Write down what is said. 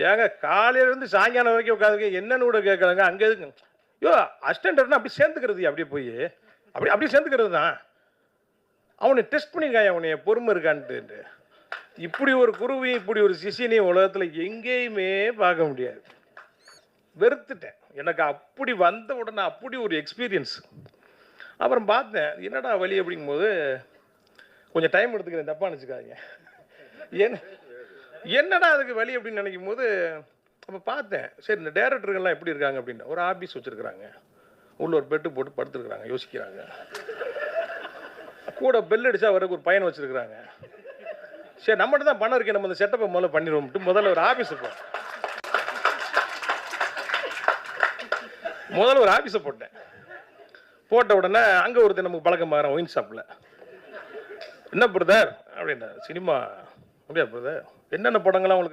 ஏங்க காலையிலேருந்து சாயங்காலம் வரைக்கும் உட்காந்துருக்கேன், என்னன்னு கூட கேட்கலாங்க. அங்கே எதுக்கு யோ அசிஸ்டன்ட்னா அப்படி சேர்ந்துக்கிறது, அப்படியே போய் அப்படியே சேர்ந்துக்கிறது தான். அவனை டெஸ்ட் பண்ணியிருக்காங்க, அவனைய பொறுமை இருக்கான்ட்டு. இப்படி ஒரு குருவி, இப்படி ஒரு சிஷியனையும் உலகத்தில் எங்கேயுமே பார்க்க முடியாது. வெறுத்துட்டேன். எனக்கு அப்படி வந்த உடனே அப்படி ஒரு எக்ஸ்பீரியன்ஸ். அப்புறம் பார்த்தேன், என்னடா வழி அப்படிங்கும்போது கொஞ்சம் டைம் எடுத்துக்கிறேன், தப்பாக நினச்சிக்காதீங்க. என்னடா அதுக்கு வழி அப்படின்னு நினைக்கும் போது அப்போ பார்த்தேன், சரி இந்த டேரக்டர்கள்லாம் எப்படி இருக்காங்க அப்படின்னு. ஒரு ஆஃபீஸ் வச்சுருக்குறாங்க, உள்ள ஒரு பெட்டு போட்டு படுத்துருக்குறாங்க, யோசிக்கிறாங்க. கூட பெல் அடித்தா வரக்கு ஒரு பையனை வச்சுருக்குறாங்க. சரி நம்மகிட்ட தான் பணம் இருக்கு, நம்ம இந்த செட்டப்பை முதல்ல பண்ணிடுவோம்ட்டு முதல்ல ஒரு ஆஃபீஸை முதல்ல ஒரு ஆஃபீஸை போட்டேன். போட்ட உடனே அங்கே ஒருத்தர் நமக்கு பழக்கம் மாறேன் ஒயின் ஷாப்பில். என்ன பிரதர் அப்படின்னா, சினிமா அப்படியா பிரதர், என்னென்ன படங்கள்லாம் உங்களுக்கு